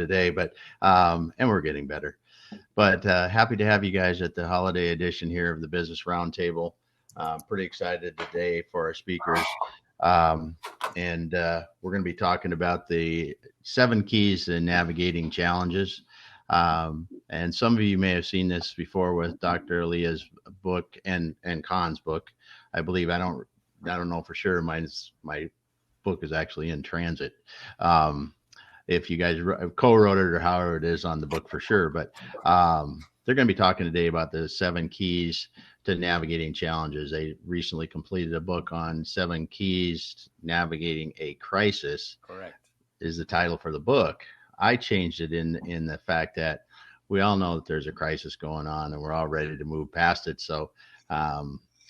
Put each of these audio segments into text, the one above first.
today, but and we're getting better. But happy to have you guys at the holiday edition here of the Business Roundtable. Pretty excited today for our speakers. And we're going to be talking about the 7 keys to navigating challenges. And some of you may have seen this before with Dr. Elia's book and Khan's book. I believe I don't know for sure. My book is actually in transit. If you guys co-wrote it or however it is on the book for sure, but they're going to be talking today about the 7 keys to navigating challenges. They recently completed a book on 7 keys navigating a crisis. Correct. Is the title for the book. I changed it in the fact that we all know that there's a crisis going on and we're all ready to move past it. So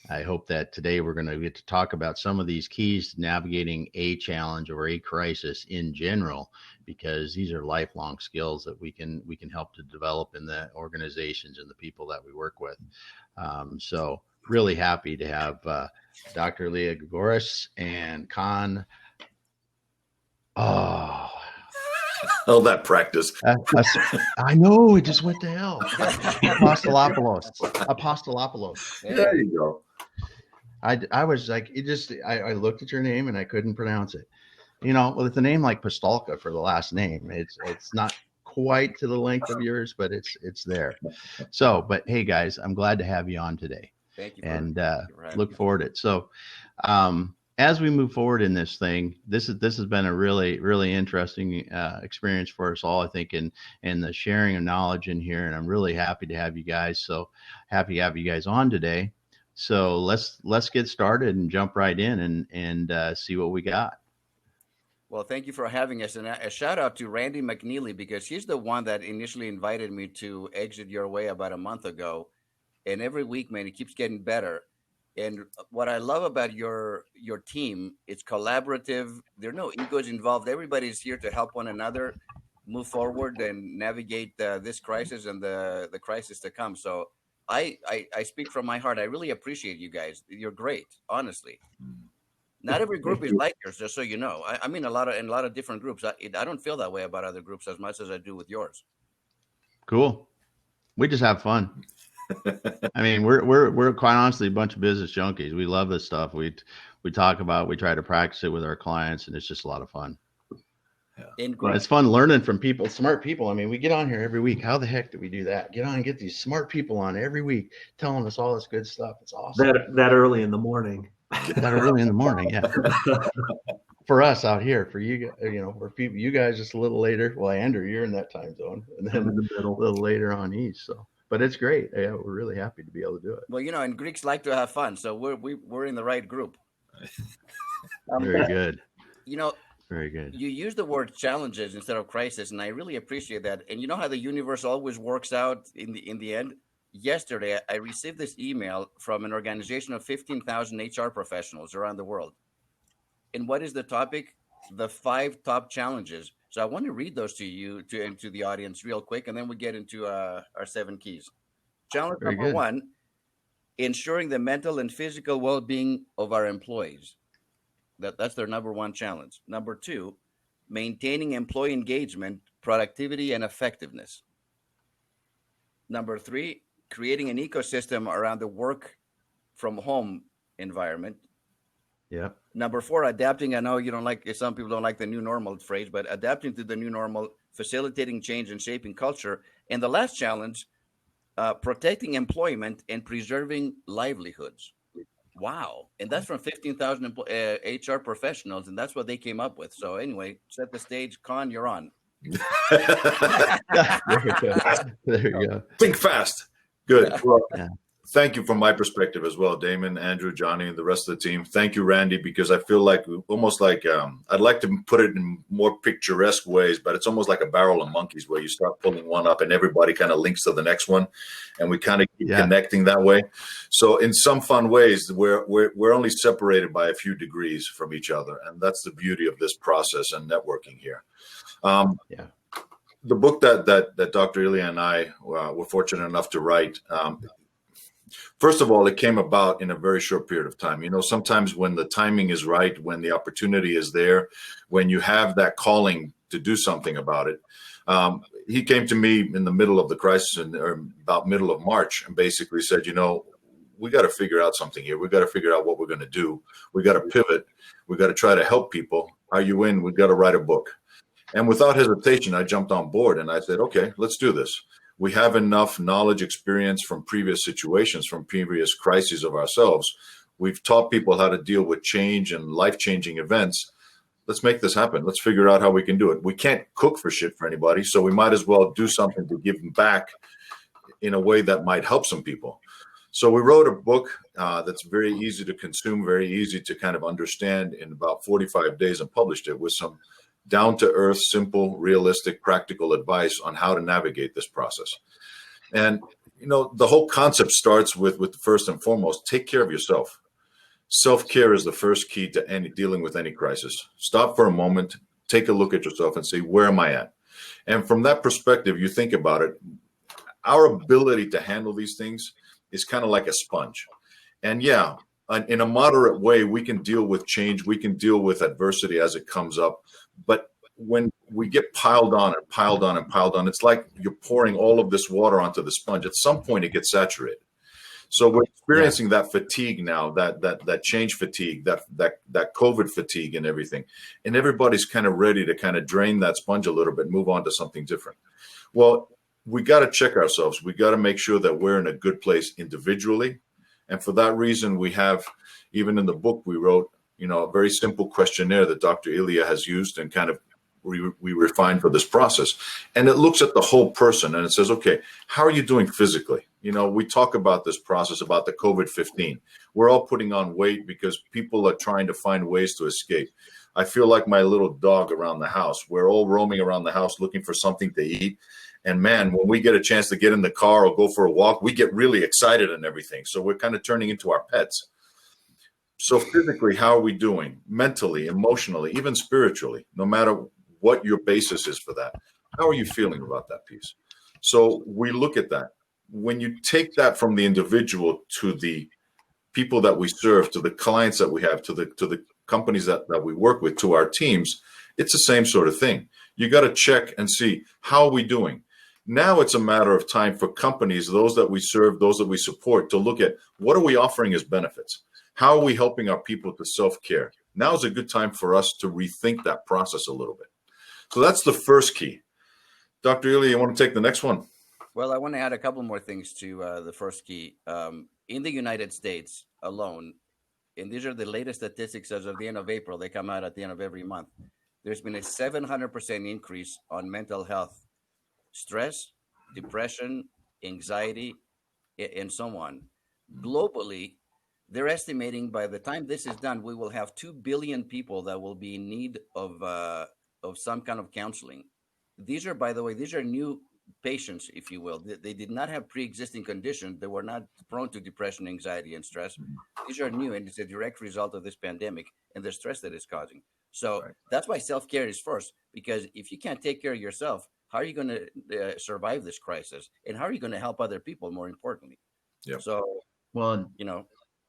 I hope that today we're going to get to talk about some of these keys to navigating a challenge or a crisis in general, because these are lifelong skills that we can help to develop in the organizations and the people that we work with. So really happy to have Dr. Elia Gourgouris and Khan. All that practice. I know, it just went to hell. Apostolopoulos. There you go. I was like, I looked at your name and I couldn't pronounce it. With a name like Pistolka for the last name, it's not quite to the length of yours, but it's there. So, but hey guys, I'm glad to have you on today. Thank you. And look forward to it. So, as we move forward in this thing, this has been a really, really interesting experience for us all, I think, in the sharing of knowledge in here. And I'm really happy to have you guys. So happy to have you guys on today. So let's get started and jump right in and see what we got. Well, thank you for having us. And a shout out to Randy McNeely, because he's the one that initially invited me to Exit Your Way about a month ago. And every week, man, it keeps getting better. And what I love about your team, it's collaborative. There are no egos involved. Everybody's here to help one another move forward and navigate this crisis and the crisis to come. So I speak from my heart. I really appreciate you guys. You're great, honestly. Not every group is like yours, just so you know. I mean, in a lot of different groups. I don't feel that way about other groups as much as I do with yours. Cool. We just have fun. I mean, we're quite honestly a bunch of business junkies. We love this stuff. We talk about, we try to practice it with our clients, and it's just a lot of fun. Yeah. It's fun learning from people, smart people. I mean, we get on here every week. How the heck do we do that? Get on and get these smart people on every week telling us all this good stuff. It's awesome. That early in the morning. That early in the morning, yeah. For us out here, for you, for people, you guys just a little later. Well, Andrew, you're in that time zone, and then in the middle, a little later on east. So, but it's great. Yeah, we're really happy to be able to do it. Well, and Greeks like to have fun, so we're in the right group. Very good. Very good. You use the word challenges instead of crisis, and I really appreciate that. And you know how the universe always works out in the end? Yesterday, I received this email from an organization of 15,000 HR professionals around the world. And what is the topic? The 5 top challenges. So I want to read those to you and to the audience real quick, and then we get into our 7 keys. Challenge number 1, ensuring the mental and physical well-being of our employees. That's their number 1 challenge. Number 2, maintaining employee engagement, productivity, and effectiveness. Number 3, creating an ecosystem around the work from home environment. Yeah. Number 4, adapting. I know some people don't like the new normal phrase, but adapting to the new normal, facilitating change and shaping culture. And the last challenge, protecting employment and preserving livelihoods. Wow. And that's from 15,000 HR professionals, and that's what they came up with. So anyway, set the stage. Khan, you're on. There you go. Think fast. Good. Well, thank you from my perspective as well, Damon, Andrew, Johnny, and the rest of the team. Thank you, Randy, because I feel like almost like I'd like to put it in more picturesque ways, but it's almost like a barrel of monkeys where you start pulling one up and everybody kind of links to the next one, and we kind of keep connecting that way. So in some fun ways, we're only separated by a few degrees from each other, and that's the beauty of this process and networking here. The book that Dr. Elia and I were fortunate enough to write, first of all, it came about in a very short period of time. Sometimes when the timing is right, when the opportunity is there, when you have that calling to do something about it, He came to me in the middle of the crisis, or about middle of March, and basically said, we got to figure out something here. We got to figure out what we're going to do. We got to pivot. We got to try to help people. Are you in? We got to write a book. And without hesitation, I jumped on board and I said, okay, let's do this. We have enough knowledge, experience from previous situations, from previous crises of ourselves. We've taught people how to deal with change and life-changing events. Let's make this happen. Let's figure out how we can do it. We can't cook for shit for anybody, so we might as well do something to give them back in a way that might help some people. So we wrote a book that's very easy to consume, very easy to kind of understand in about 45 days, and published it with some down-to-earth, simple, realistic, practical advice on how to navigate this process. And, the whole concept starts with first and foremost, take care of yourself. Self-care is the first key to dealing with any crisis. Stop for a moment, take a look at yourself and say, where am I at? And from that perspective, you think about it, our ability to handle these things is kind of like a sponge. And yeah, in a moderate way, we can deal with change. We can deal with adversity as it comes up. But when we get piled on and piled on and piled on, it's like you're pouring all of this water onto the sponge. At some point, it gets saturated. So we're experiencing that fatigue now, that change fatigue, that COVID fatigue and everything. And everybody's kind of ready to kind of drain that sponge a little bit, move on to something different. Well, we got to check ourselves. We got to make sure that we're in a good place individually. And for that reason, we have, even in the book we wrote, a very simple questionnaire that Dr. Elia has used and kind of we refined for this process. And it looks at the whole person and it says, okay, how are you doing physically? We talk about this process, about the COVID-15. We're all putting on weight because people are trying to find ways to escape. I feel like my little dog around the house. We're all roaming around the house looking for something to eat. And man, when we get a chance to get in the car or go for a walk, we get really excited and everything. So we're kind of turning into our pets. So physically, how are we doing? Mentally, emotionally, even spiritually, no matter what your basis is for that. How are you feeling about that piece? So we look at that. When you take that from the individual to the people that we serve, to the clients that we have, to the companies that we work with, to our teams, it's the same sort of thing. You got to check and see, how are we doing? Now it's a matter of time for companies, those that we serve, those that we support, to look at what are we offering as benefits? How are we helping our people to self-care? Now is a good time for us to rethink that process a little bit. So that's the first key. Dr. Elia, you want to take the next one? Well, I want to add a couple more things to the first key. In the United States alone, and these are the latest statistics as of the end of April, they come out at the end of every month, there's been a 700% increase on mental health, stress, depression, anxiety, and so on. Globally, they're estimating by the time this is done, we will have 2 billion people that will be in need of some kind of counseling. These are, by the way, these are new patients, if you will. They did not have pre-existing conditions. They were not prone to depression, anxiety, and stress. These are new, and it's a direct result of this pandemic and the stress that it's causing. So that's why self-care is first, because if you can't take care of yourself, how are you going to survive this crisis? And how are you going to help other people, more importantly? Yeah. So, well,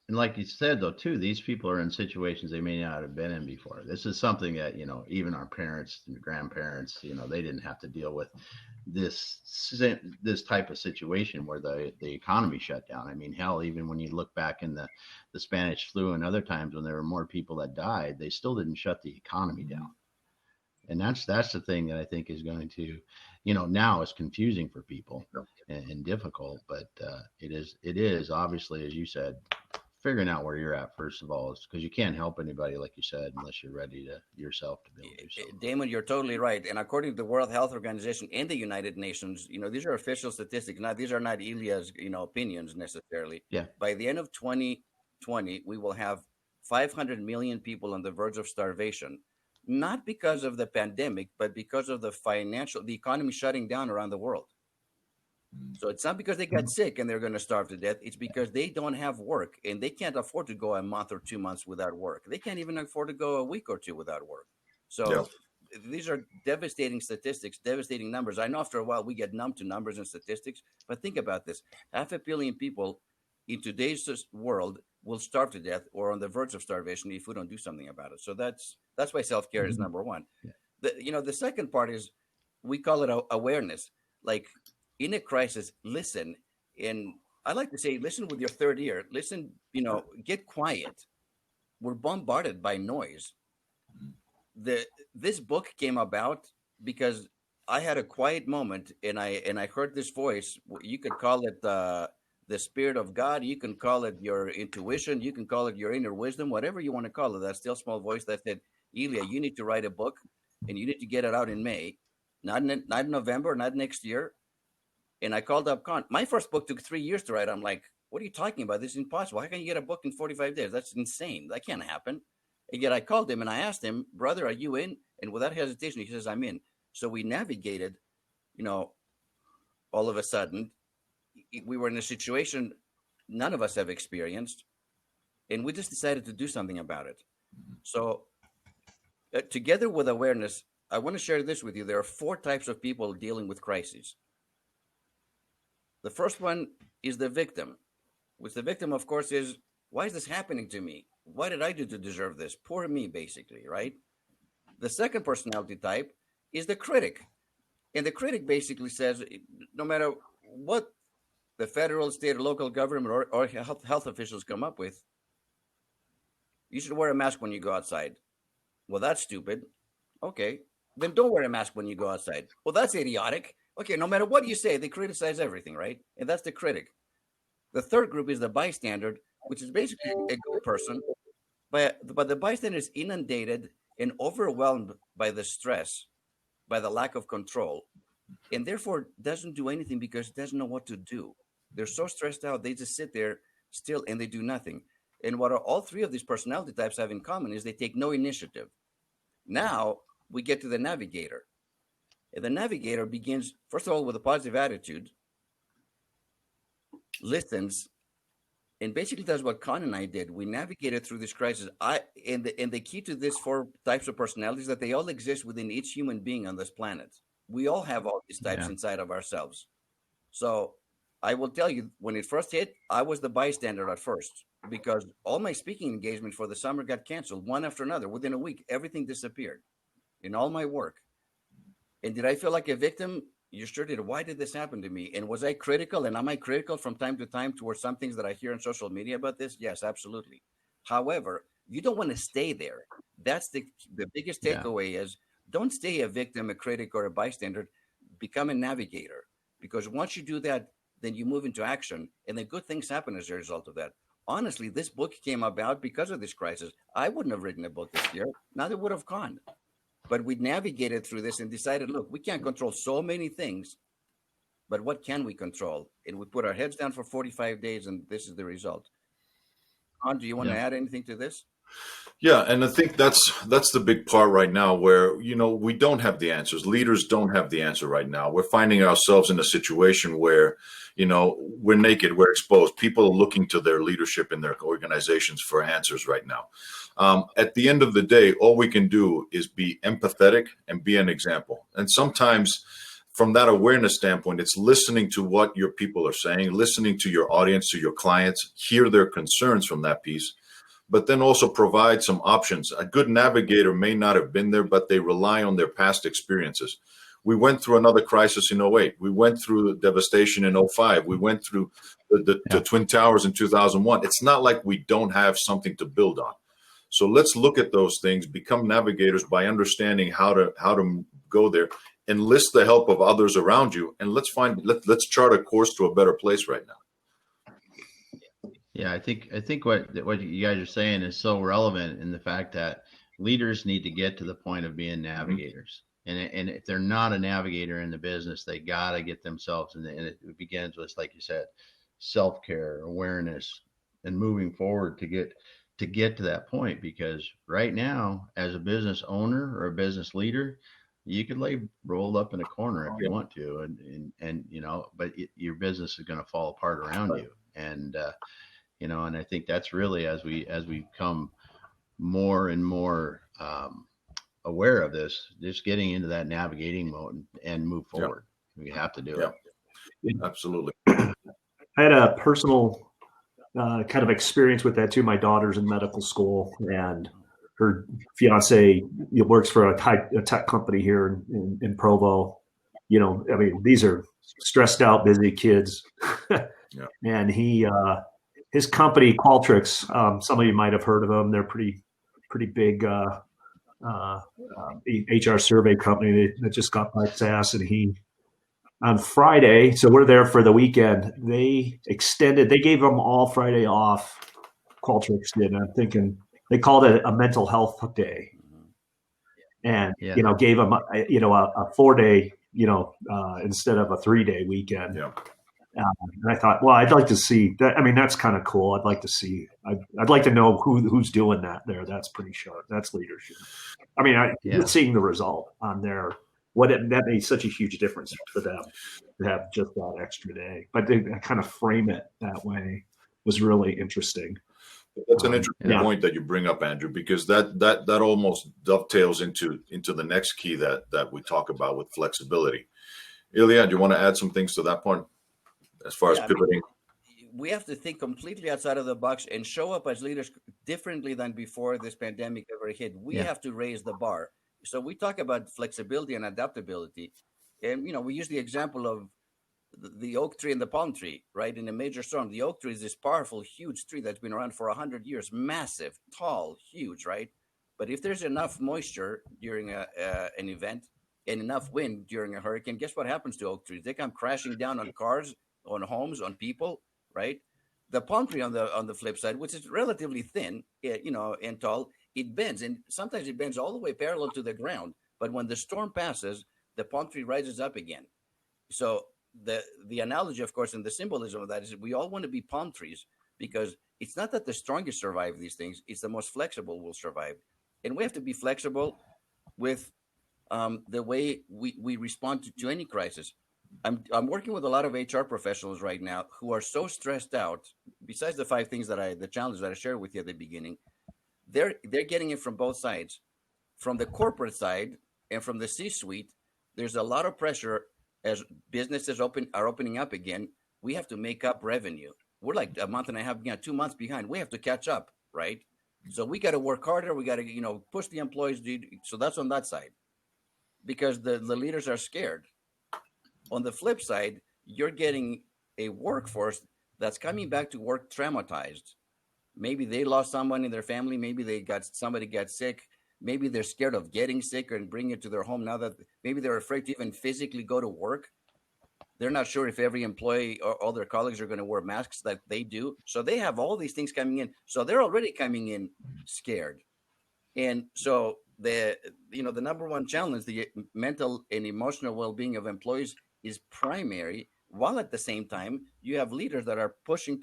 and like you said, though, too, these people are in situations they may not have been in before. This is something that, even our parents and grandparents, they didn't have to deal with this type of situation where the economy shut down. I mean, hell, even when you look back in the Spanish flu and other times when there were more people that died, they still didn't shut the economy down. And that's the thing that I think is going to, now is confusing for people and difficult, but it is obviously, as you said, figuring out where you're at, first of all, is because you can't help anybody, like you said, unless you're ready to yourself to be able to do so. Damon, you're totally right. And according to the World Health Organization and the United Nations, these are official statistics. These are not Elia's, opinions necessarily. Yeah. By the end of 2020, we will have 500 million people on the verge of starvation, not because of the pandemic, but because of the economy shutting down around the world. So it's not because they got sick and they're going to starve to death. It's because they don't have work and they can't afford to go a month or 2 months without work. They can't even afford to go a week or two without work. So these are devastating statistics, devastating numbers. I know after a while we get numb to numbers and statistics, but think about this. 500 million people in today's world will starve to death or on the verge of starvation if we don't do something about it. So that's why self-care is number one. The second part is, we call it awareness. Like in a crisis, listen. And I like to say, listen with your third ear. Listen, get quiet. We're bombarded by noise. This book came about because I had a quiet moment, and I heard this voice. You could call it the Spirit of God. You can call it your intuition. You can call it your inner wisdom, whatever you want to call it. That still small voice that said, Elia, you need to write a book, and you need to get it out in May, not in November, not next year. And I called up Con. My first book took 3 years to write. I'm like, what are you talking about? This is impossible. How can you get a book in 45 days? That's insane. That can't happen. And yet I called him and I asked him, brother, are you in? And without hesitation, he says, I'm in. So we navigated, all of a sudden, we were in a situation none of us have experienced, and we just decided to do something about it. So together with awareness, I want to share this with you. There are 4 types of people dealing with crises. The first one is the victim, which the victim, of course, is, why is this happening to me? What did I do to deserve this? Poor me, basically, right? The second personality type is the critic. And the critic basically says, no matter what the federal, state, or local government or health officials come up with, you should wear a mask when you go outside. Well, that's stupid. Okay, then don't wear a mask when you go outside. Well, that's idiotic. Okay, no matter what you say, they criticize everything, right? And that's the critic. The third group is the bystander, which is basically a good person, but the bystander is inundated and overwhelmed by the stress, by the lack of control, and therefore doesn't do anything because it doesn't know what to do. They're so stressed out, they just sit there still and they do nothing. And what all 3 of these personality types have in common is they take no initiative. Now we get to the navigator. And the navigator begins, first of all, with a positive attitude, listens, and basically does what Con and I did. We navigated through this crisis. And the key to these 4 types of personalities is that they all exist within each human being on this planet. We all have all these types inside of ourselves. So I will tell you, when it first hit, I was the bystander at first because all my speaking engagements for the summer got canceled one after another. Within a week, everything disappeared in all my work. And did I feel like a victim? You sure did. Why did this happen to me? And was I critical? And am I critical from time to time towards some things that I hear on social media about this? Yes, absolutely. However, you don't want to stay there. That's the biggest takeaway is don't stay a victim, a critic, or a bystander. Become a navigator. Because once you do that, then you move into action. And then good things happen as a result of that. Honestly, this book came about because of this crisis. I wouldn't have written a book this year. Neither would have Con. But we navigated through this and decided, look, we can't control so many things, but what can we control? And we put our heads down for 45 days, and this is the result. Con, do you want to add anything to this? Yeah, and I think that's the big part right now where, we don't have the answers. Leaders don't have the answer right now. We're finding ourselves in a situation where, we're naked, we're exposed. People are looking to their leadership in their organizations for answers right now. At the end of the day, all we can do is be empathetic and be an example. And sometimes from that awareness standpoint, it's listening to what your people are saying, listening to your audience, to your clients, hear their concerns from that piece, but then also provide some options. A good navigator may not have been there, but they rely on their past experiences. We went through another crisis in 2008. We went through the devastation in 2005. We went through the Twin Towers in 2001. It's not like we don't have something to build on. So let's look at those things, become navigators by understanding how to go there, enlist the help of others around you, and let's chart a course to a better place right now. Yeah, I think what you guys are saying is so relevant in the fact that leaders need to get to the point of being navigators. And if they're not a navigator in the business, they got to get themselves in and it begins with, like you said, self-care, awareness, and moving forward to get to that point. Because right now, as a business owner or a business leader, you could lay rolled up in a corner if you want to, and but your business is going to fall apart around you. And and I think that's really as we become more and more aware of this, just getting into that navigating mode and move forward. We have to do it. Absolutely. I had a personal kind of experience with that too. My daughter's in medical school, and her fiance works for a tech company here in Provo, I mean, these are stressed out, busy kids. And his company, Qualtrics, some of you might have heard of them. They're pretty big HR survey company that just got by SaaS. And on Friday, so we're there for the weekend, they gave them all Friday off. Qualtrics did. And I'm thinking they called it a mental health day. And, gave them, a 4-day, instead of a 3-day weekend. Yeah. And I thought, well, I'd like to see that. I mean, that's kind of cool. I'd like to see, I'd like to know who's doing that there. That's pretty sharp. That's leadership. I mean, seeing the result on there, that made such a huge difference for them to have just that extra day. But they kind of frame it that way was really interesting. That's an interesting point that you bring up, Andrew, because that almost dovetails into the next key that we talk about with flexibility. Elia, do you want to add some things to that point as far as pivoting? We have to think completely outside of the box and show up as leaders differently than before this pandemic ever hit. We have to raise the bar. So we talk about flexibility and adaptability. And, we use the example of the oak tree and the palm tree, right? In a major storm, the oak tree is this powerful, huge tree that's been around for 100 years, massive, tall, huge, right? But if there's enough moisture during an event and enough wind during a hurricane, guess what happens to oak trees? They come crashing down on cars, on homes, on people, right? The palm tree on the flip side, which is relatively thin, and tall, it bends, and sometimes it bends all the way parallel to the ground. But when the storm passes, the palm tree rises up again. So the analogy, of course, and the symbolism of that is we all want to be palm trees, because it's not that the strongest survive these things; it's the most flexible will survive, and we have to be flexible with the way we respond to any crisis. I'm working with a lot of HR professionals right now who are so stressed out. Besides the 5 things the challenges that I shared with you at the beginning, they're getting it from both sides, from the corporate side and from the C-suite. There's a lot of pressure as businesses are opening up again. We have to make up revenue. We're like a month and a half, 2 months behind. We have to catch up, right? So we got to work harder. We got to, push the employees. So that's on that side, because the leaders are scared. On the flip side, you're getting a workforce that's coming back to work traumatized. Maybe they lost someone in their family. Maybe somebody got sick. Maybe they're scared of getting sick and bringing it to their home. Now that maybe they're afraid to even physically go to work. They're not sure if every employee or all their colleagues are going to wear masks like they do. So they have all these things coming in. So they're already coming in scared. And so the number one challenge, the mental and emotional well-being of employees, is primary, while at the same time you have leaders that are pushing.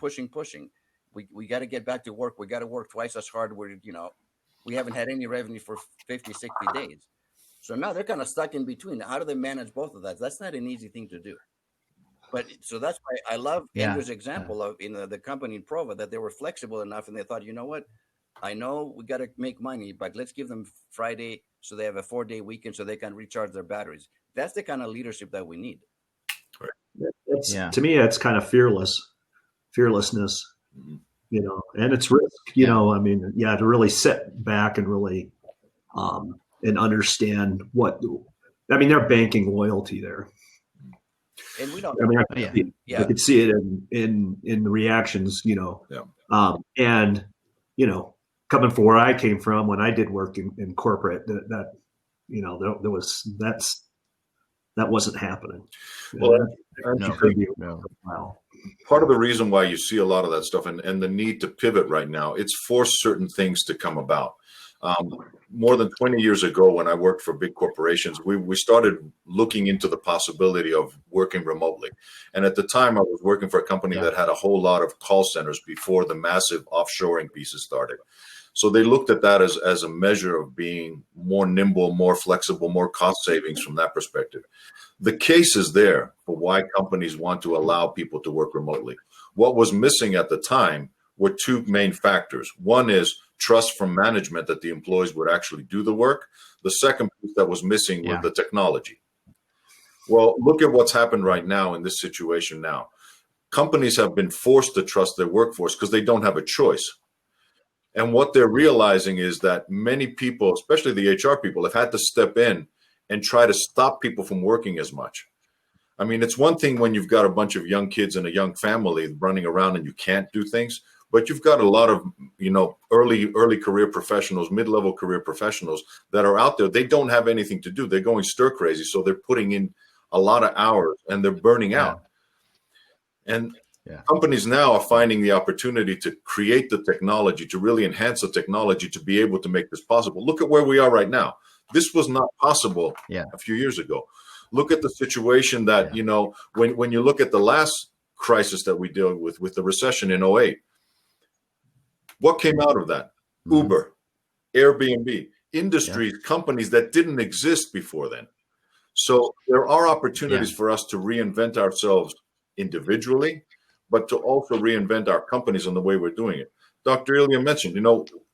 We got to get back to work. We got to work twice as hard. We haven't had any revenue for 50, 60 days. So now they're kind of stuck in between. How do they manage both of that? That's not an easy thing to do. But so that's why I love Andrew's example of in the company in Prova, that they were flexible enough and they thought, you know what? I know we got to make money, but let's give them Friday so they have a 4-day weekend so they can recharge their batteries. That's the kind of leadership that we need. To me, that's kind of fearlessness, and it's risk, I mean, to really sit back and really, and understand they're banking loyalty there. And we don't, I could see it in the reactions, and, coming from where I came from when I did work in corporate, that wasn't happening. Well, Wow. Part of the reason why you see a lot of that stuff and the need to pivot right now, it's forced certain things to come about. More than 20 years ago, when I worked for big corporations, we started looking into the possibility of working remotely. And at the time, I was working for a company that had a whole lot of call centers before the massive offshoring pieces started. So they looked at that as a measure of being more nimble, more flexible, more cost savings from that perspective. The case is there for why companies want to allow people to work remotely. What was missing at the time were 2 main factors. One is trust from management that the employees would actually do the work. The second piece that was missing was the technology. Well, look at what's happened right now in this situation now. Companies have been forced to trust their workforce because they don't have a choice. And what they're realizing is that many people, especially the HR people, have had to step in and try to stop people from working as much. I mean, it's one thing when you've got a bunch of young kids and a young family running around and you can't do things, but you've got a lot of, early career professionals, mid-level career professionals that are out there. They don't have anything to do. They're going stir crazy. So they're putting in a lot of hours and they're burning out. And companies now are finding the opportunity to create the technology, to really enhance the technology to be able to make this possible. Look at where we are right now. This was not possible a few years ago. Look at the situation that, when you look at the last crisis that we dealt with the recession in 2008, what came out of that? Uber, Airbnb, industries, companies that didn't exist before then. So there are opportunities for us to reinvent ourselves individually, but to also reinvent our companies and the way we're doing it. Dr. Elia mentioned,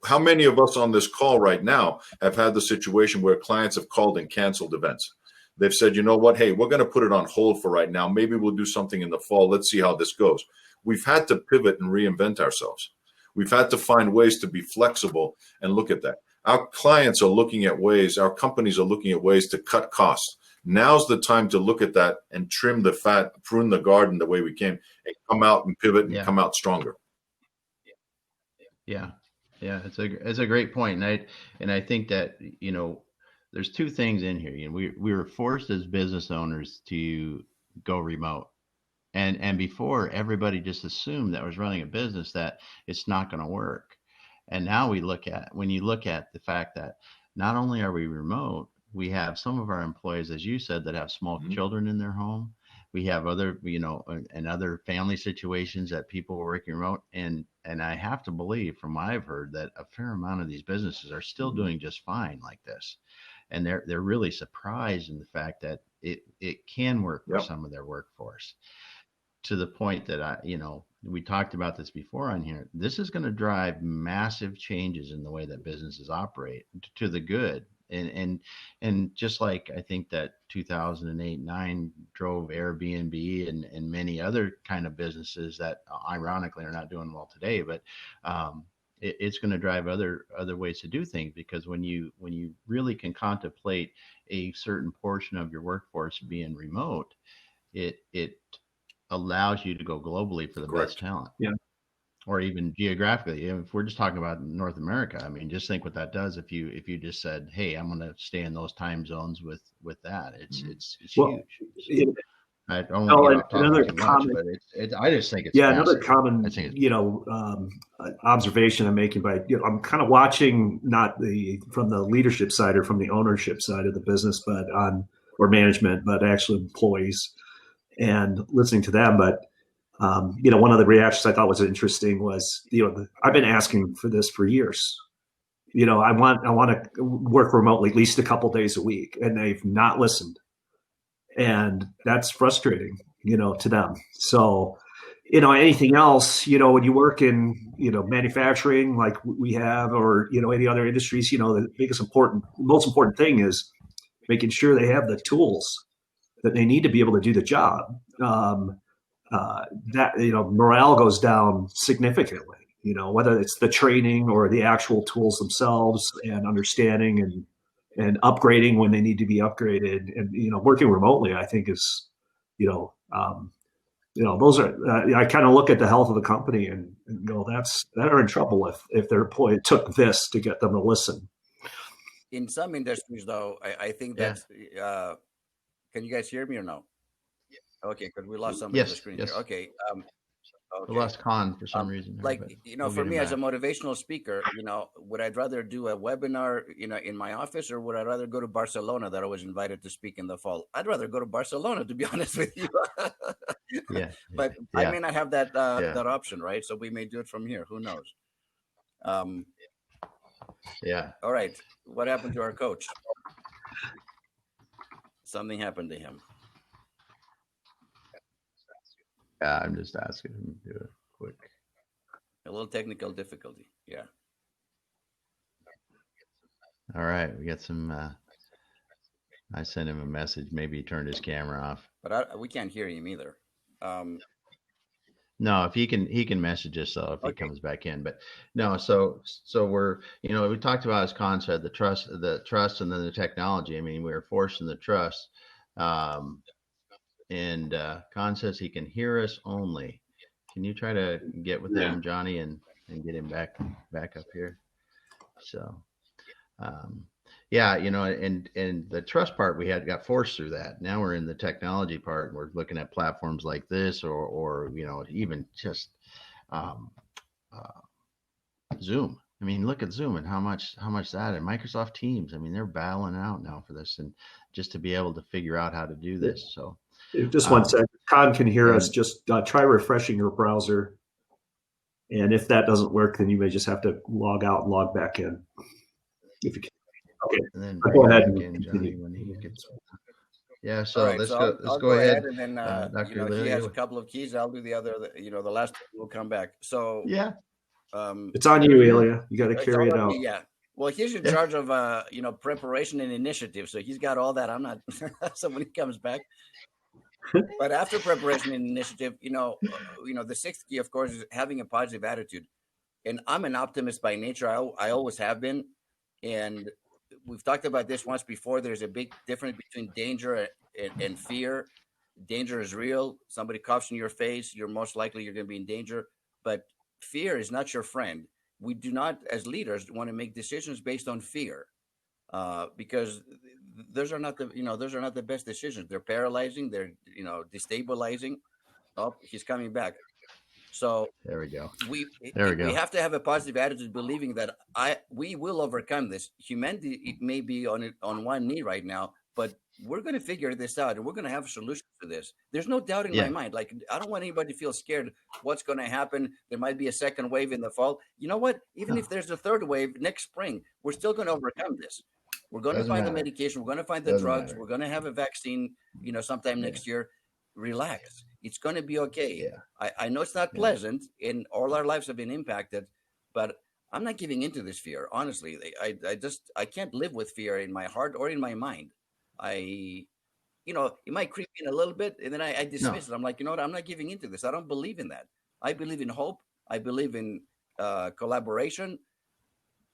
how many of us on this call right now have had the situation where clients have called and canceled events? They've said, you know what, hey, we're going to put it on hold for right now. Maybe we'll do something in the fall. Let's see how this goes. We've had to pivot and reinvent ourselves. We've had to find ways to be flexible and look at that. Our clients are looking at ways, our companies are looking at ways to cut costs. Now's the time to look at that and trim the fat, prune the garden the way we came, and come out and pivot and come out stronger. Yeah, it's a great point, and I think that there's two things in here. We were forced as business owners to go remote, and before everybody just assumed that was running a business that it's not going to work, and now when you look at the fact that not only are we remote, we have some of our employees, as you said, that have small children in their home. We have other, and other family situations that people are working remote. And I have to believe, from what I've heard, that a fair amount of these businesses are still doing just fine like this. And they're really surprised in the fact that it can work for some of their workforce, to the point that we talked about this before on here. This is going to drive massive changes in the way that businesses operate to the good. And just like I think that 2008-9 drove Airbnb and many other kind of businesses that ironically are not doing well today, but it's going to drive other ways to do things, because when you really can contemplate a certain portion of your workforce being remote, it allows you to go globally for the best talent. Or even geographically. If we're just talking about North America, I mean, just think what that does if you just said, hey, I'm going to stay in those time zones with that. It's huge. I don't want to get off topic too much, but I just think it's another common observation I'm making I'm kind of watching, not from the leadership side or from the ownership side of the business, or management, but actually employees, and listening to them. But one of the reactions I thought was interesting was, I've been asking for this for years. I want to work remotely at least a couple days a week, and they've not listened. And that's frustrating, to them. So, anything else, when you work in, manufacturing like we have, or, any other industries, the most important thing is making sure they have the tools that they need to be able to do the job. Morale goes down significantly, whether it's the training or the actual tools themselves, and understanding and upgrading when they need to be upgraded. And, working remotely, I think is, those are, I kind of look at the health of the company and go, they're in trouble if their employee took this to get them to listen. In some industries, though, I think that's, can you guys hear me or no? Okay, because we lost somebody on the screen here. Okay. We lost Khan for some reason. Like, for me as a motivational speaker, would I rather do a webinar, in my office, or would I rather go to Barcelona that I was invited to speak in the fall? I'd rather go to Barcelona, to be honest with you. But I may not have that option, right? So we may do it from here. Who knows? All right. What happened to our coach? Something happened to him. I'm just asking him to do it quick. A little technical difficulty. Yeah. All right. We got some. I sent him a message. Maybe he turned his camera off. But we can't hear him either. No, if he can message us if he comes back in. But no, so we're we talked about his concept, the trust, and then the technology. I mean, we were forcing the trust. And Khan says he can hear us only. Can you try to get with him, Johnny, and get him back up here? So, yeah, and the trust part, we got forced through that. Now we're in the technology part, and we're looking at platforms like this, or even just Zoom. I mean, look at Zoom and how much that, and Microsoft Teams. I mean, they're battling out now for this, and just to be able to figure out how to do this. So, just one second. Khan can hear us. Just try refreshing your browser, and if that doesn't work, then you may just have to log out and log back in. If you can. Okay. And then go ahead and Johnny, when he gets. Yeah. So right, let's I'll go ahead. And then Dr. he has a couple of keys. I'll do the other. The last one will come back. So yeah. It's on you, Elia. You got to carry it out. Yeah. Well, he's in charge of preparation and initiative, so he's got all that. I'm not. So when he comes back, but after preparation and initiative, the sixth key, of course, is having a positive attitude. And I'm an optimist by nature. I always have been, and we've talked about this once before. There's a big difference between danger and fear. Danger is real. Somebody coughs in your face, you're most likely you're going to be in danger. But fear is not your friend. We do not, as leaders, want to make decisions based on fear, because those are not the best decisions. They're paralyzing. They're destabilizing. Oh, he's coming back. So there we go. We have to have a positive attitude, believing that we will overcome this. Humanity, it may be on one knee right now, but we're going to figure this out, and we're going to have a solution to this. There's no doubt in my mind. Like, I don't want anybody to feel scared. What's going to happen? There might be a second wave in the fall. You know what? Even if there's a third wave next spring, we're still going to overcome this. We're going to find the medication. We're going to find the drugs. We're going to have a vaccine, sometime next year. Relax. It's going to be okay. Yeah. I know it's not pleasant, and all our lives have been impacted, but I'm not giving into this fear. Honestly, I can't live with fear in my heart or in my mind. It might creep in a little bit, and then I dismiss it. I'm like, I'm not giving into this. I don't believe in that. I believe in hope. I believe in collaboration.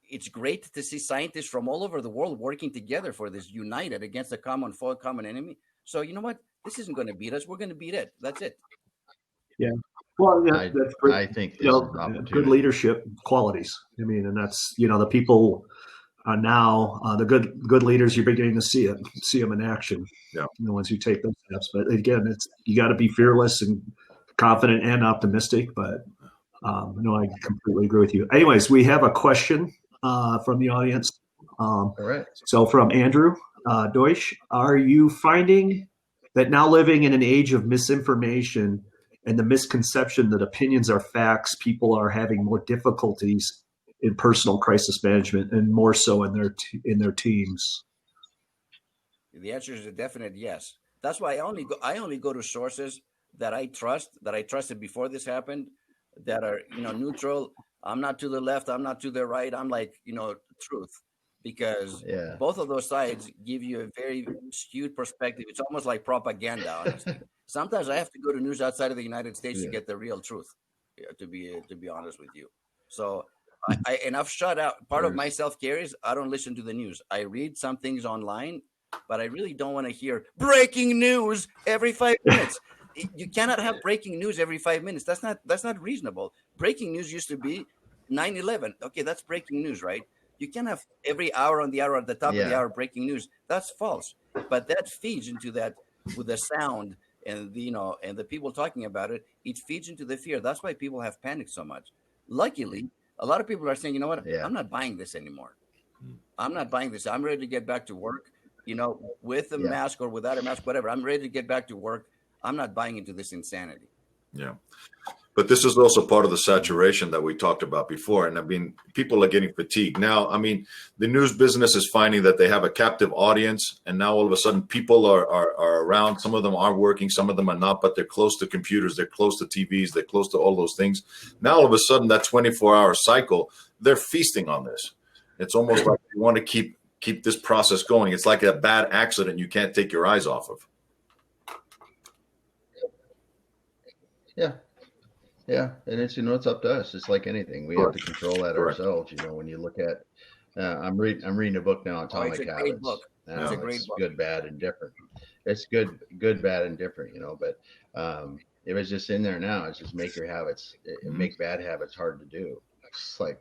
It's great to see scientists from all over the world working together for this, united against a common foe, common enemy. So you know what? This isn't going to beat us. We're going to beat it. That's it. Yeah. Well, that's great. I think good leadership qualities. I mean, and that's the people now the good leaders. You're beginning to see them in action. Yeah. The ones who take those steps. But again, you got to be fearless and confident and optimistic. But no, I completely agree with you. Anyways, we have a question from the audience. All right. So from Andrew Deutsch, are you finding that now living in an age of misinformation and the misconception that opinions are facts, people are having more difficulties in personal crisis management and more so in their teams? The answer is a definite yes. That's why I only go to sources that I trust, that I trusted before this happened, that are neutral. I'm not to the left. I'm not to the right. I'm like truth. Because both of those sides give you a very skewed perspective. It's almost like propaganda, honestly. Sometimes I have to go to news outside of the United States to get the real truth, to be honest with you. So I've shut out. Part of my self-care is I don't listen to the news. I read some things online, but I really don't want to hear breaking news every 5 minutes. You cannot have breaking news every 5 minutes. That's not reasonable. Breaking news used to be 9/11. Okay, that's breaking news, right? You can't have every hour on the hour at the top of the hour breaking news. That's false. But that feeds into that with the sound and the people talking about it. It feeds into the fear. That's why people have panicked so much. Luckily, a lot of people are saying, you know what? I'm not buying this anymore. I'm not buying this. I'm ready to get back to work, with a mask or without a mask, whatever. I'm ready to get back to work. I'm not buying into this insanity. Yeah. But this is also part of the saturation that we talked about before. And I mean, people are getting fatigued. Now, I mean, the news business is finding that they have a captive audience. And now all of a sudden people are around. Some of them are working, some of them are not, but they're close to computers. They're close to TVs. They're close to all those things. Now, all of a sudden, that 24-hour cycle, they're feasting on this. It's almost like you want to keep this process going. It's like a bad accident you can't take your eyes off of. Yeah. Yeah, and it's it's up to us. It's like anything; we have to control that ourselves. When you look at, I'm reading a book now on atomic habits. It's a great book. It's good, bad, and different. it's good, bad, and different, but if it's just in there now, it's just make your habits, make bad habits hard to do. It's like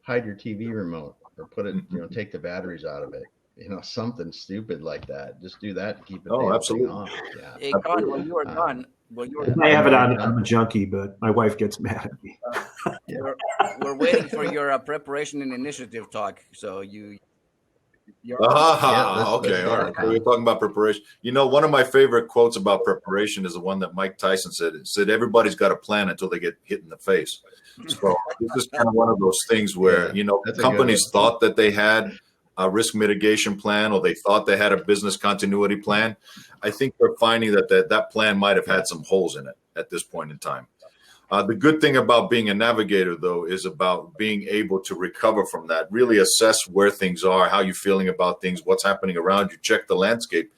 hide your TV remote or put it, take the batteries out of it. Something stupid like that. Just do that to keep it absolutely off. Yeah. Hey, Con, when you were gone, I have it on. I'm a junkie, but my wife gets mad at me. we're waiting for your preparation and initiative talk. So you're okay, all right. So we're talking about preparation. One of my favorite quotes about preparation is the one that Mike Tyson said. It said, "Everybody's got a plan until they get hit in the face." So this is kind of one of those things where companies thought that they had a risk mitigation plan, or they thought they had a business continuity plan. I think we're finding that plan might have had some holes in it at this point in time. The good thing about being a navigator, though, is about being able to recover from that, really assess where things are, how you're feeling about things, what's happening around you, check the landscape,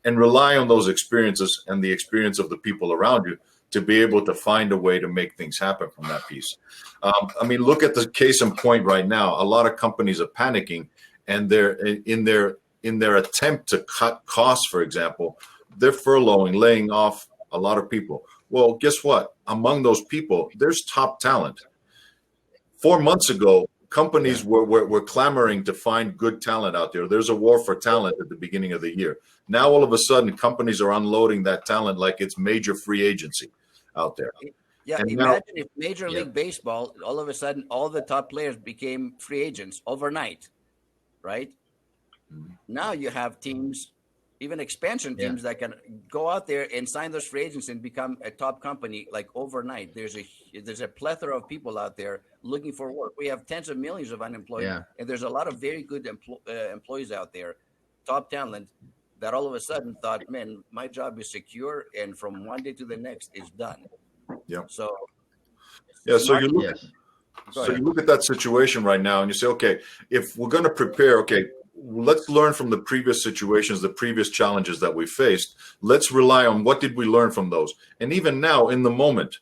and rely on those experiences and the experience of the people around you to be able to find a way to make things happen from that piece. Look at the case in point right now. A lot of companies are panicking, and they're in their attempt to cut costs, for example, they're furloughing, laying off a lot of people. Well, guess what? Among those people, there's top talent. 4 months ago, companies were clamoring to find good talent out there. There's a war for talent at the beginning of the year. Now, all of a sudden, companies are unloading that talent like it's major free agency out there. Yeah, and imagine if Major League Baseball, all of a sudden, all the top players became free agents overnight, right? Mm-hmm. Now you have teams, even expansion teams that can go out there and sign those free agents and become a top company like overnight. There's a plethora of people out there looking for work. We have tens of millions of unemployed, and there's a lot of very good employees out there, top talent, that all of a sudden thought, man, my job is secure, and from one day to the next, it's done. Yeah. So you look at that situation right now, and you say, okay, if we're going to prepare, let's learn from the previous situations, the previous challenges that we faced. Let's rely on what did we learn from those. And even now, in the moment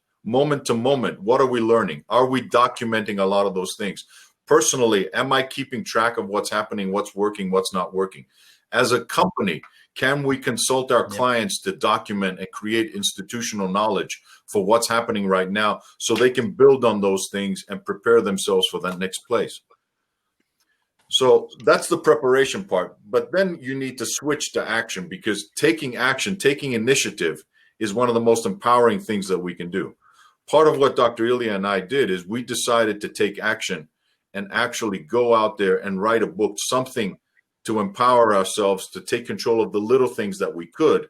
to moment, what are we learning? Are we documenting a lot of those things? Personally, am I keeping track of what's happening, what's working, what's not working? As a company, can we consult our clients to document and create institutional knowledge for what's happening right now so they can build on those things and prepare themselves for that next place? So that's the preparation part. But then you need to switch to action, because taking action, taking initiative is one of the most empowering things that we can do. Part of what Dr. Elia and I did is we decided to take action and actually go out there and write a book, something to empower ourselves to take control of the little things that we could.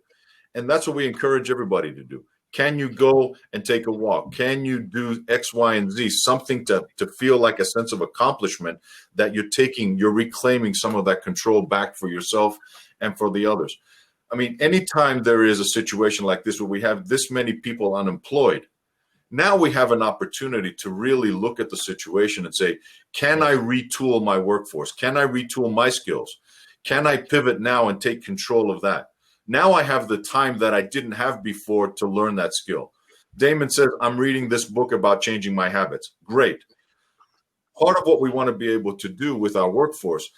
And that's what we encourage everybody to do. Can you go and take a walk? Can you do X, Y, and Z? Something to feel like a sense of accomplishment that you're reclaiming some of that control back for yourself and for the others. Anytime there is a situation like this where we have this many people unemployed, now we have an opportunity to really look at the situation and say, can I retool my workforce? Can I retool my skills? Can I pivot now and take control of that? Now I have the time that I didn't have before to learn that skill. Damon says, I'm reading this book about changing my habits. Great. Part of what we want to be able to do with our workforce,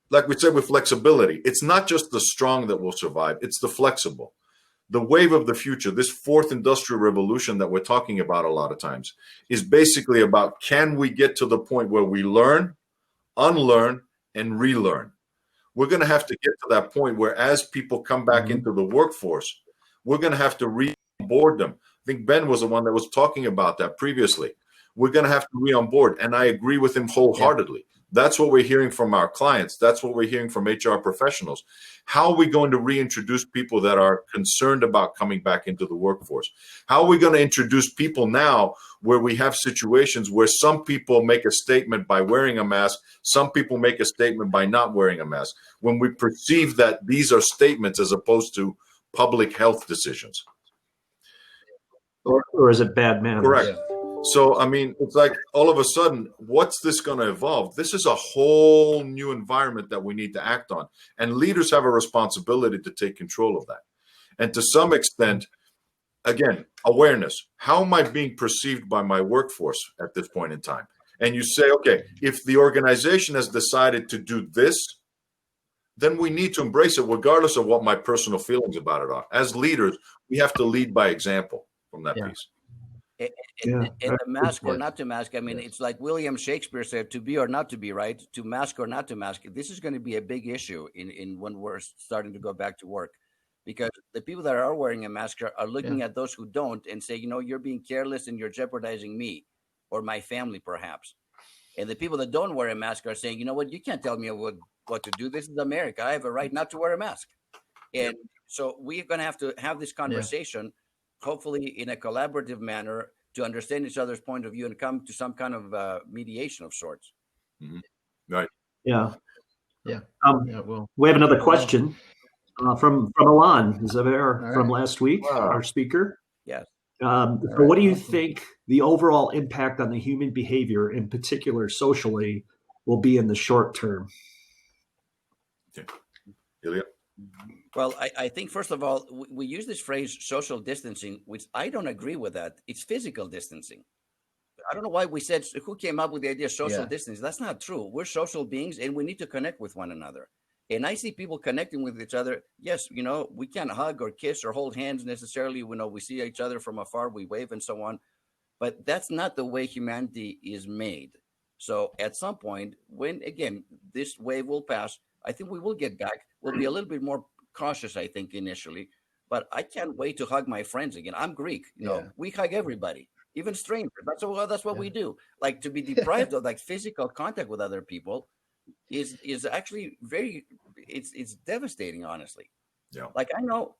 like we said with flexibility, it's not just the strong that will survive, it's the flexible. The wave of the future, this fourth industrial revolution that we're talking about a lot of times, is basically about, can we get to the point where we learn, unlearn, and relearn? We're going to have to get to that point where, as people come back into the workforce, we're going to have to re-onboard them. I think Ben was the one that was talking about that previously. We're going to have to re-onboard, and I agree with him wholeheartedly. That's what we're hearing from our clients. That's what we're hearing from HR professionals. How are we going to reintroduce people that are concerned about coming back into the workforce? How are we going to introduce people now where we have situations where some people make a statement by wearing a mask, some people make a statement by not wearing a mask, when we perceive that these are statements as opposed to public health decisions? Or is it bad manners? Correct. Yeah. So, it's like all of a sudden, what's this going to evolve? This is a whole new environment that we need to act on. And leaders have a responsibility to take control of that. And to some extent, again, awareness. How am I being perceived by my workforce at this point in time? And you say, okay, if the organization has decided to do this, then we need to embrace it, regardless of what my personal feelings about it are. As leaders, we have to lead by example from that piece. And the mask or not to mask, I mean, it's like William Shakespeare said, to be or not to be, right? To mask or not to mask. This is going to be a big issue in when we're starting to go back to work, because the people that are wearing a mask are looking at those who don't and say, you know, you're being careless and you're jeopardizing me or my family, perhaps. And the people that don't wear a mask are saying, you know what, you can't tell me what to do. This is America. I have a right not to wear a mask. And so we're going to have this conversation, hopefully in a collaborative manner, to understand each other's point of view and come to some kind of mediation of sorts. Mm-hmm. Right. Yeah. Yeah. We have another question from Alon Zaver from last week, our speaker. Yes. So what do you think the overall impact on the human behavior, in particular socially, will be in the short term? Okay. Elia? Well, I think, first of all, we use this phrase social distancing, which I don't agree with that. It's physical distancing. I don't know why we said, who came up with the idea of social distancing? That's not true. We're social beings and we need to connect with one another. And I see people connecting with each other. Yes, you know, we can't hug or kiss or hold hands necessarily. You know, we see each other from afar, we wave and so on. But that's not the way humanity is made. So at some point, when, again, this wave will pass, I think we will get back. We'll be a little bit more cautious, I think, initially, but I can't wait to hug my friends again. I'm Greek, you know, we hug everybody, even strangers. That's what we do. Like, to be deprived of like physical contact with other people is actually it's devastating, honestly. Yeah. Like, I know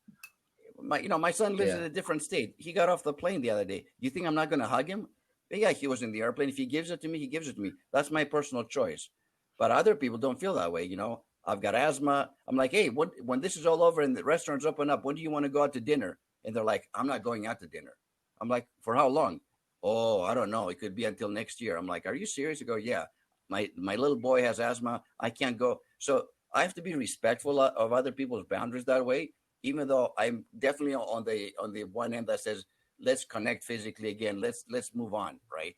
my son lives in a different state. He got off the plane the other day. You think I'm not going to hug him? Yeah, he was in the airplane. If he gives it to me, he gives it to me. That's my personal choice. But other people don't feel that way, you know. I've got asthma. I'm like, hey, when this is all over and the restaurants open up, when do you want to go out to dinner? And they're like, I'm not going out to dinner. I'm like, for how long? Oh, I don't know. It could be until next year. I'm like, are you serious? They go, yeah. My little boy has asthma. I can't go. So I have to be respectful of other people's boundaries that way, even though I'm definitely on the one end that says, let's connect physically again. Let's move on, right?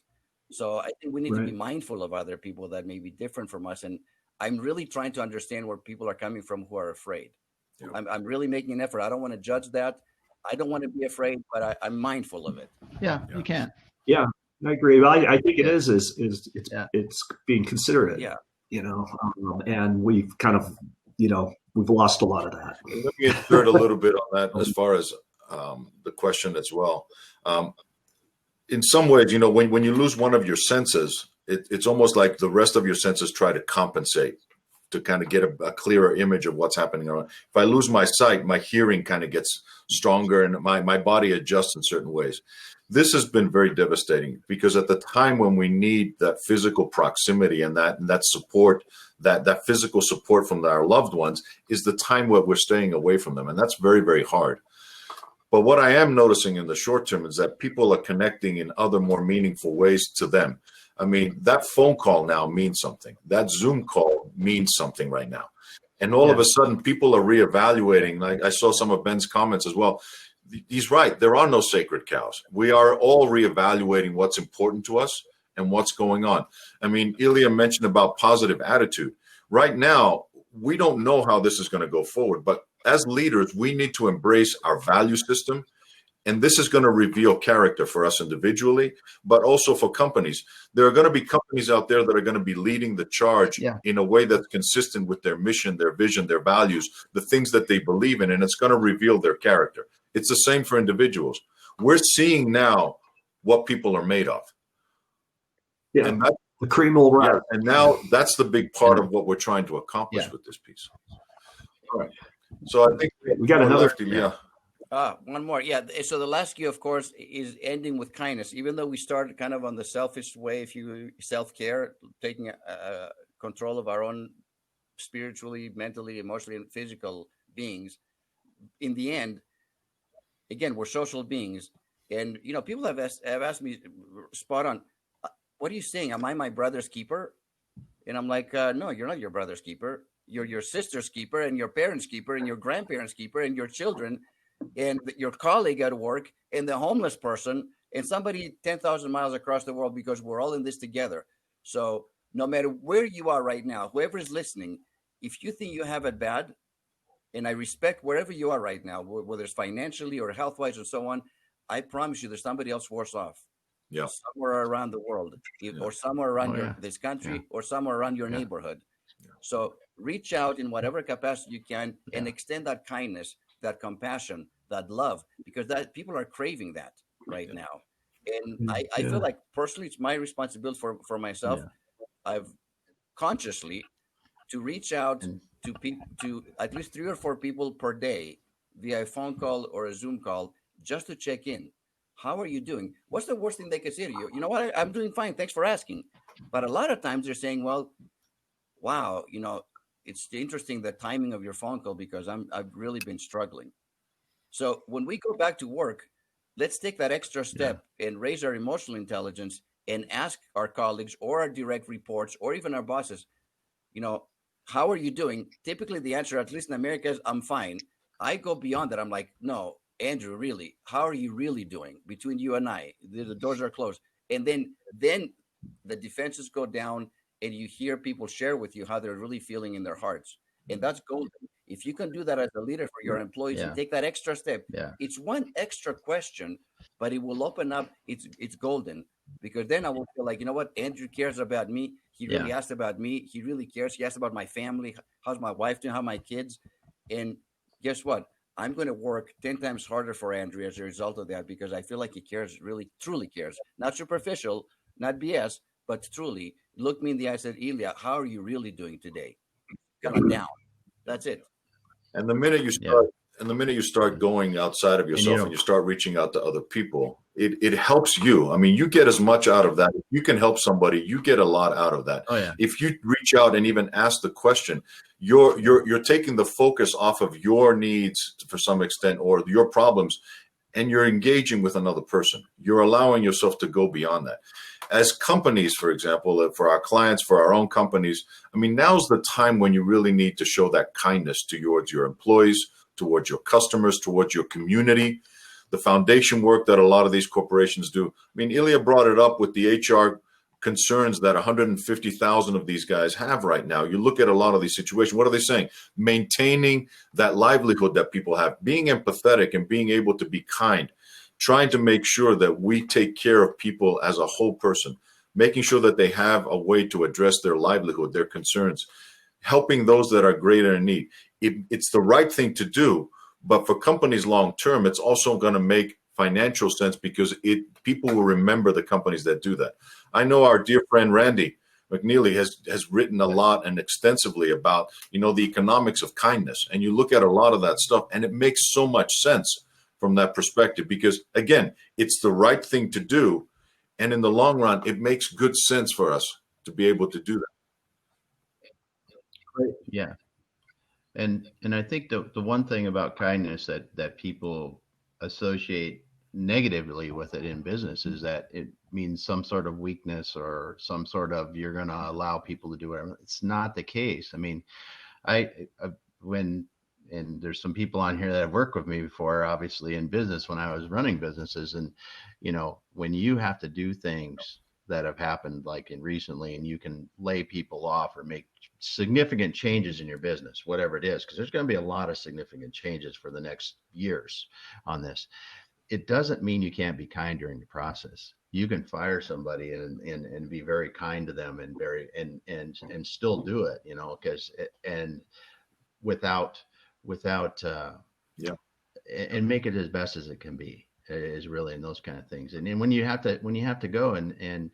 So I think we need to be mindful of other people that may be different from us. And I'm really trying to understand where people are coming from who are afraid. Yeah. I'm really making an effort. I don't want to judge that. I don't want to be afraid, but I'm mindful of it. Yeah, you can. Yeah, I agree. Well, I think it is it's being considerate. Yeah. You know, and we've kind of, you know, we've lost a lot of that. Let me insert a little bit on that as far as the question as well. In some ways, you know, when you lose one of your senses, it's almost like the rest of your senses try to compensate to kind of get a clearer image of what's happening around. If I lose my sight, my hearing kind of gets stronger and my body adjusts in certain ways. This has been very devastating because at the time when we need that physical proximity and that support, that physical support from our loved ones is the time where we're staying away from them. And that's very, very hard. But what I am noticing in the short term is that people are connecting in other more meaningful ways to them. I mean, that phone call now means something. That Zoom call means something right now. And all of a sudden, people are reevaluating. Like I saw some of Ben's comments as well. He's right. There are no sacred cows. We are all reevaluating what's important to us and what's going on. I mean, Elia mentioned about positive attitude. Right now, we don't know how this is going to go forward. But as leaders, we need to embrace our value system. And this is going to reveal character for us individually, but also for companies. There are going to be companies out there that are going to be leading the charge in a way that's consistent with their mission, their vision, their values, the things that they believe in, and it's going to reveal their character. It's the same for individuals. We're seeing now what people are made of. Yeah, and the cream will rise. Yeah, and now that's the big part of what we're trying to accomplish with this piece. All right. So I think we got another. One more. Yeah. So the last cue, of course, is ending with kindness. Even though we started kind of on the selfish way, if you self-care, taking control of our own spiritually, mentally, emotionally, and physical beings, in the end, again, we're social beings. And, you know, people have asked me spot on, what are you saying? Am I my brother's keeper? And I'm like, no, you're not your brother's keeper. You're your sister's keeper and your parents' keeper and your grandparents' keeper and your children and your colleague at work and the homeless person and somebody 10,000 miles across the world, because we're all in this together. So no matter where you are right now, whoever is listening, if you think you have it bad, and I respect wherever you are right now, whether it's financially or health-wise or so on, I promise you there's somebody else worse off. Yeah. Somewhere around the world, or somewhere around this country, or somewhere around your neighborhood. Yeah. So reach out in whatever capacity you can and extend that kindness, that compassion, that love, because that people are craving that right now. And I feel like personally, it's my responsibility for myself. I've consciously to reach out to people, to at least 3 or 4 people per day via a phone call or a Zoom call, just to check in. How are you doing? What's the worst thing they could say to you? You know what? I'm doing fine. Thanks for asking. But a lot of times they're saying, well, wow, it's interesting the timing of your phone call because I've really been struggling. So when we go back to work, let's take that extra step and raise our emotional intelligence and ask our colleagues or our direct reports or even our bosses, how are you doing? Typically, the answer, at least in America, is I'm fine. I go beyond that. I'm like, no, Andrew, really, how are you really doing? Between you and I, the doors are closed. And then the defenses go down and you hear people share with you how they're really feeling in their hearts. And that's golden. If you can do that as a leader for your employees and take that extra step, it's one extra question, but it will open up. It's golden. Because then I will feel like, you know what, Andrew cares about me. He really asked about me. He really cares. He asked about my family. How's my wife doing? How are my kids? And guess what? I'm going to work 10 times harder for Andrew as a result of that, because I feel like he cares, really, truly cares. Not superficial, not BS, but truly. Look me in the eye and said, Elia, how are you really doing today? Kind of down. That's it. And the minute you start going outside of yourself and you start reaching out to other people, it helps you. I mean, you get as much out of that. If you can help somebody, you get a lot out of that. If you reach out and even ask the question, you're taking the focus off of your needs for some extent or your problems, and you're engaging with another person. You're allowing yourself to go beyond that. As companies, for example, for our clients, for our own companies, I mean, now's the time when you really need to show that kindness towards your employees, towards your customers, towards your community, the foundation work that a lot of these corporations do. I mean, Elia brought it up with the HR concerns that 150,000 of these guys have right now. You look at a lot of these situations, what are they saying? Maintaining that livelihood that people have, being empathetic and being able to be kind, trying to make sure that we take care of people as a whole person, making sure that they have a way to address their livelihood, their concerns, helping those that are greater in need. It's the right thing to do, but for companies long term, it's also going to make financial sense because people will remember the companies that do that. I know our dear friend Randy McNeely has written a lot and extensively about the economics of kindness, and you look at a lot of that stuff, and it makes so much sense from that perspective because, again, it's the right thing to do, and in the long run, it makes good sense for us to be able to do that. Yeah. And I think the one thing about kindness that people associate negatively with it in business is that it means some sort of weakness or some sort of you're going to allow people to do whatever. It's not the case. I mean, and there's some people on here that have worked with me before, obviously in business when I was running businesses, and when you have to do things that have happened like in recently, and you can lay people off or make significant changes in your business, whatever it is, because there's going to be a lot of significant changes for the next years on this. It doesn't mean you can't be kind during the process. You can fire somebody and be very kind to them and still do it, because and without and make it as best as it can be is really in those kind of things. And then when you have to go and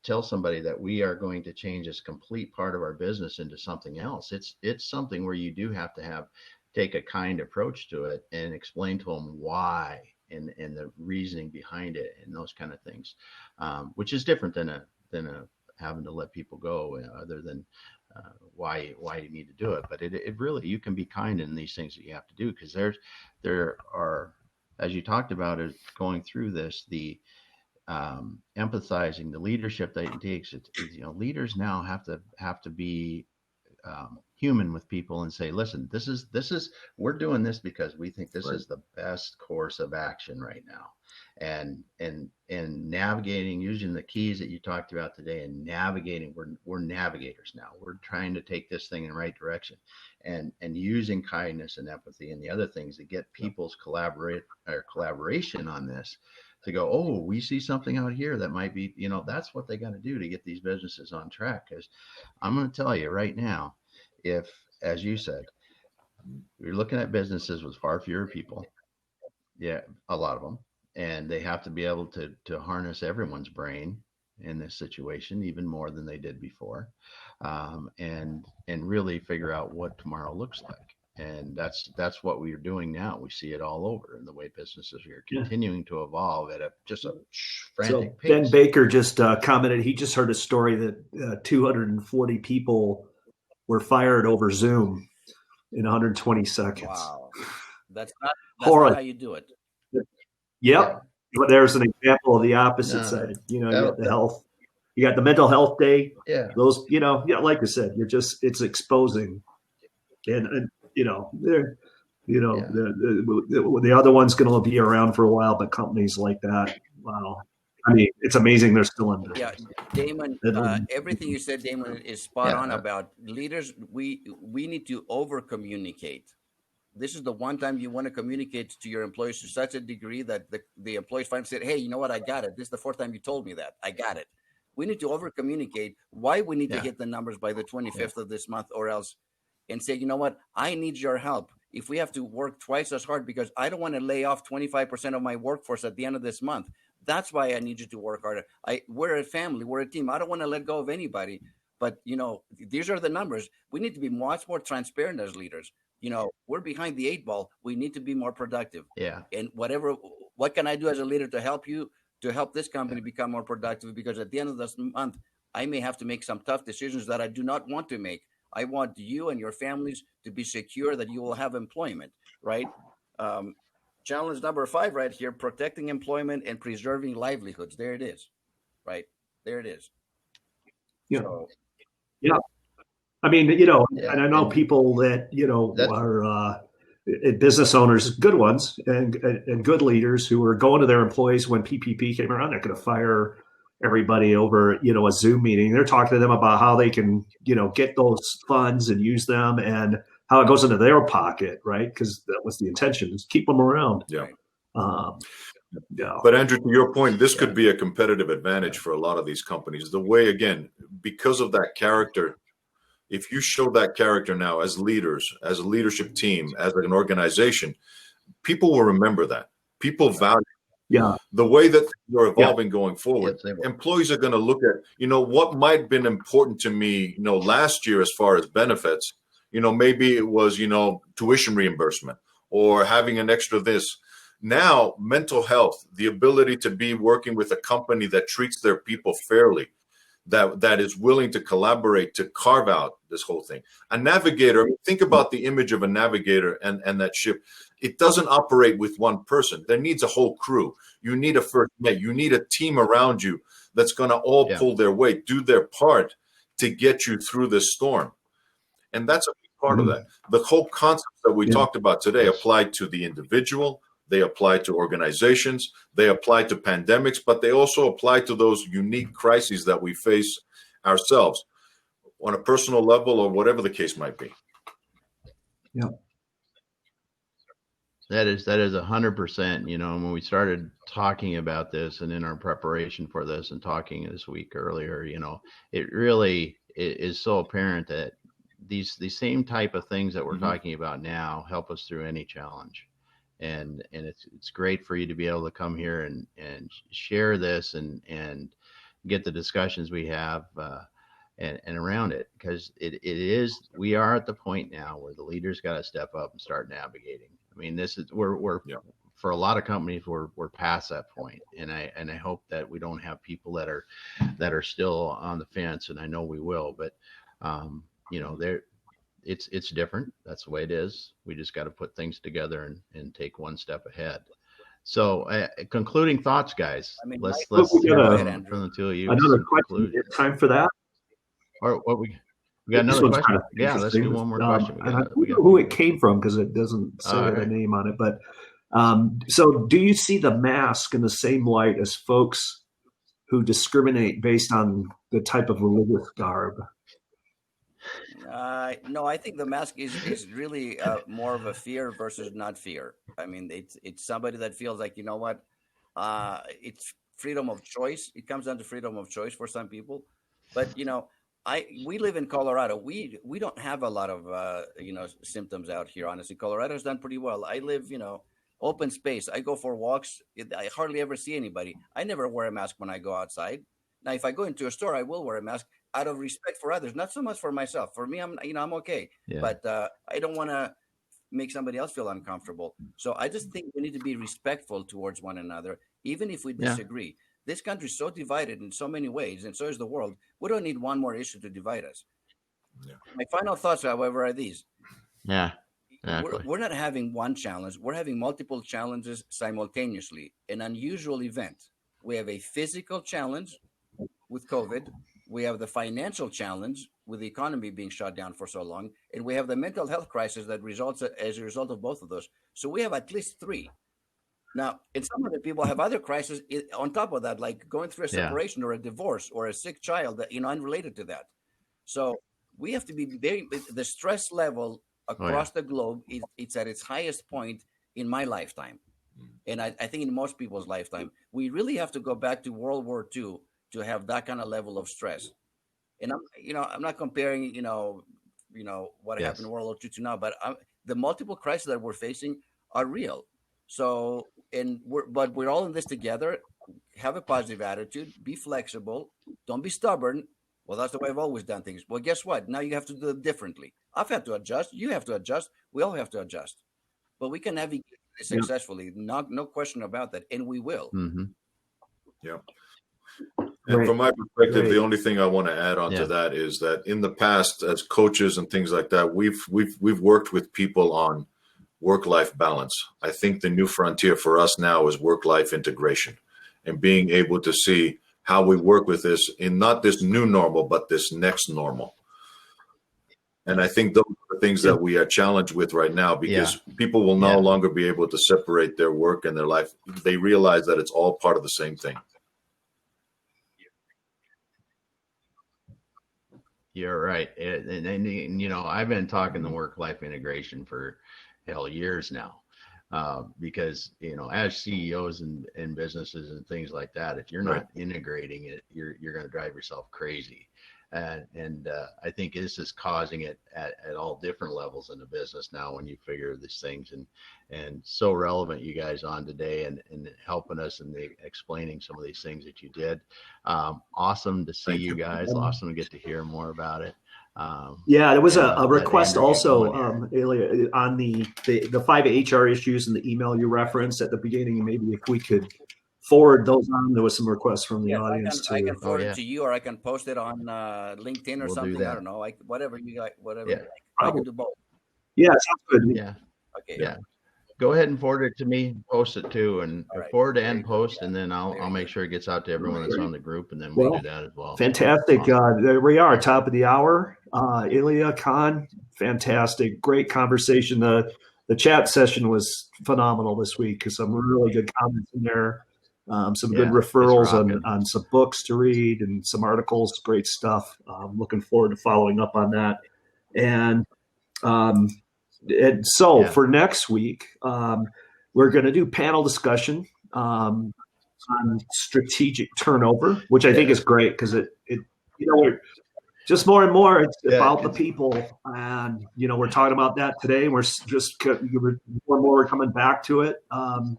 tell somebody that we are going to change this complete part of our business into something else, it's something where you do have to take a kind approach to it and explain to them why and the reasoning behind it and those kind of things, which is different than having to let people go, other than why you need to do it. But it really, you can be kind in these things that you have to do, because there are, as you talked about it going through this, the empathizing, the leadership that it takes. Leaders now have to be human with people and say, listen, this is we're doing this because we think this is the best course of action right now. And navigating, using the keys that you talked about today, and navigating, we're navigators now. We're trying to take this thing in the right direction, and using kindness and empathy and the other things to get people's collaboration on this, to go, oh, we see something out here that might be, that's what they got to do to get these businesses on track. Because I'm going to tell you right now, if, as you said, you're looking at businesses with far fewer people, a lot of them, and they have to be able to harness everyone's brain in this situation even more than they did before, and really figure out what tomorrow looks like. And that's what we are doing now. We see it all over in the way businesses are continuing to evolve at a frantic pace. Ben Baker just commented he just heard a story that 240 people were fired over Zoom in 120 seconds. Wow, that's not how you do it. Yep. But there's an example of the opposite side. You got the health, you got the mental health day. Yeah. Those, like I said, it's exposing, and the other one's going to be around for a while, but companies like that, wow. I mean, it's amazing they're still in there. Yeah, Damon, everything you said, Damon, is spot on about leaders. We need to over communicate. This is the one time you want to communicate to your employees to such a degree that the employees finally said, hey, you know what? I got it. This is the fourth time you told me that. I got it. We need to over communicate why we need to hit the numbers by the 25th of this month, or else, and say, you know what? I need your help. If we have to work twice as hard because I don't want to lay off 25% of my workforce at the end of this month. That's why I need you to work harder. We're a family. We're a team. I don't want to let go of anybody. But, these are the numbers. We need to be much more transparent as leaders. We're behind the 8 ball. We need to be more productive. Yeah. And what can I do as a leader to help you, to help this company become more productive? Because at the end of this month, I may have to make some tough decisions that I do not want to make. I want you and your families to be secure that you will have employment, right? Challenge number 5 right here, protecting employment and preserving livelihoods. There it is, right? There it is. Yeah. Yeah. I mean, and I know people that, are business owners, good ones and good leaders who are going to their employees when PPP came around. They're going to fire everybody over, a Zoom meeting. They're talking to them about how they can, get those funds and use them and how it goes into their pocket, right? Because that was the intention, is keep them around. Yeah. Yeah. But Andrew, to your point, this could be a competitive advantage for a lot of these companies. The way, again, because of that character, if you show that character now as leaders, as a leadership team, as an organization, people will remember that. People value the way that you're evolving going forward. Employees are going to look at, what might have been important to me, last year as far as benefits. Maybe it was, tuition reimbursement or having an extra this. Now, mental health, the ability to be working with a company that treats their people fairly, that is willing to collaborate to carve out this whole thing. A navigator, think about the image of a navigator and that ship. It doesn't operate with one person. There needs a whole crew. You need a first mate. You need a team around you that's going to all pull their weight, do their part to get you through this storm. And that's a big part of that. The whole concept that we talked about today apply to the individual. They apply to organizations, they apply to pandemics, but they also apply to those unique crises that we face ourselves on a personal level or whatever the case might be. Yeah. That is 100%, when we started talking about this and in our preparation for this and talking this week earlier, it really is so apparent that these same type of things that we're talking about now help us through any challenge. And it's great for you to be able to come here and share this and get the discussions we have and around it, because we are at the point now where the leaders got to step up and start navigating. I mean, we're for a lot of companies we're past that point, and I hope that we don't have people that are still on the fence, and I know we will, but it's different. That's the way it is. We just got to put things together and take one step ahead. So concluding thoughts, guys. Let's hear from the two of you. Another question. Time for that? Or what we? We got another question. Kind of yeah, let's do one more question. We don't know who it came from because it doesn't say a name on it. But so do you see the mask in the same light as folks who discriminate based on the type of religious garb? No, I think the mask is really more of a fear versus not fear. I mean, it's somebody that feels like, you know what, it's freedom of choice. It comes down to freedom of choice for some people. But, you know, we live in Colorado. We don't have a lot of, symptoms out here, honestly. Colorado's done pretty well. I live, open space. I go for walks. I hardly ever see anybody. I never wear a mask when I go outside. Now, if I go into a store, I will wear a mask out of respect for others, not so much for myself. For me, I'm okay. Yeah. But I don't want to make somebody else feel uncomfortable. So I just think we need to be respectful towards one another, even if we disagree. Yeah. This country is so divided in so many ways, and so is the world. We don't need one more issue to divide us. Yeah. My final thoughts, however, are these. Yeah. Exactly. We're not having one challenge. We're having multiple challenges simultaneously, an unusual event. We have a physical challenge with COVID. We have the financial challenge with the economy being shut down for so long. And we have the mental health crisis that results as a result of both of those. So we have at least three. Now, and some other people have other crises on top of that, like going through a separation or a divorce or a sick child that, unrelated to that. So we have to be the stress level across the globe, it's at its highest point in my lifetime. And I think in most people's lifetime, we really have to go back to World War II to have that kind of level of stress. And I'm not comparing, what happened in World War II to now, but the multiple crises that we're facing are real. So, but we're all in this together. Have a positive attitude, be flexible, don't be stubborn. Well, that's the way I've always done things. Well, guess what? Now you have to do them differently. I've had to adjust. You have to adjust. We all have to adjust. But we can navigate this successfully. No question about that. And we will. Mm-hmm. Yeah. And from my perspective, the only thing I want to add on to that is that in the past, as coaches and things like that, we've worked with people on work-life balance. I think the new frontier for us now is work-life integration and being able to see how we work with this in not this new normal, but this next normal. And I think those are the things that we are challenged with right now, because people will no longer be able to separate their work and their life. They realize that it's all part of the same thing. You're right. And I've been talking the work-life integration for years now. Because, as CEOs and businesses and things like that, if you're not integrating it, you're going to drive yourself crazy. And I think this is causing it at all different levels in the business now when you figure these things, and so relevant you guys on today and helping us and explaining some of these things that you did. Awesome to see you guys. Awesome to get to hear more about it. There was a request also, Elia, on the 5 HR issues in the email you referenced at the beginning. Maybe if we could forward those on. There was some requests from the audience. I can forward it to you, or I can post it on LinkedIn or something. I don't know, whatever you like, whatever. Yeah. I can do both. Yeah, sounds good. Yeah. Okay. Yeah. Go ahead and forward it to me. Post it too, and forward and post, and then I'll make sure it gets out to everyone that's on the group, and then we'll do that as well. Fantastic. Awesome. There we are, top of the hour. Elia, Khan, fantastic, great conversation. The chat session was phenomenal this week because some really good comments in there. Some good referrals on some books to read and some articles. Great stuff. Looking forward to following up on that. And so for next week, we're going to do panel discussion on strategic turnover, which I think is great because we're just more and more it's about the people, and we're talking about that today. We're just more and more we're coming back to it,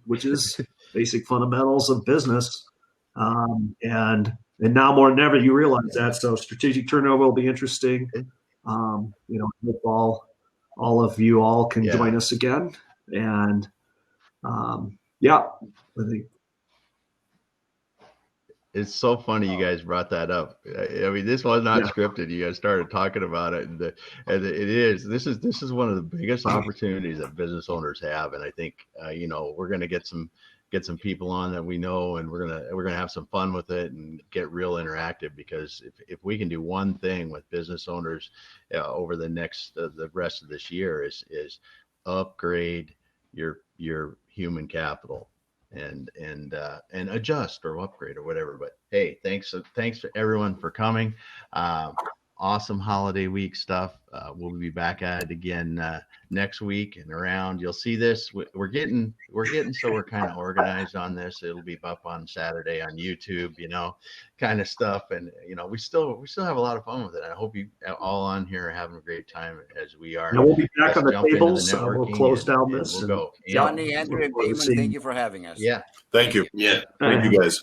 which is basic fundamentals of business, and now more than ever you realize that. So strategic turnover will be interesting. Hope all of you all can join us again, and I think. It's so funny you guys brought that up. I mean, this was not scripted. You guys started talking about it, and this is one of the biggest opportunities that business owners have. And I think we're going to get some get some people on that we know, and we're gonna have some fun with it and get real interactive, because if we can do one thing with business owners over the rest of this year is upgrade your human capital and adjust or upgrade or whatever. But hey, thanks to everyone for coming. Awesome holiday week stuff. We'll be back at it again next week and around. You'll see this. We're getting so we're kind of organized on this. It'll be up on Saturday on YouTube, kind of stuff. And we still have a lot of fun with it. I hope you all on here are having a great time as we are. And we'll be back on the tables. We'll close down this. We'll go. Johnny, Andrew, and Damon, thank you for having us. Yeah. Thank you. Yeah. Thank you guys.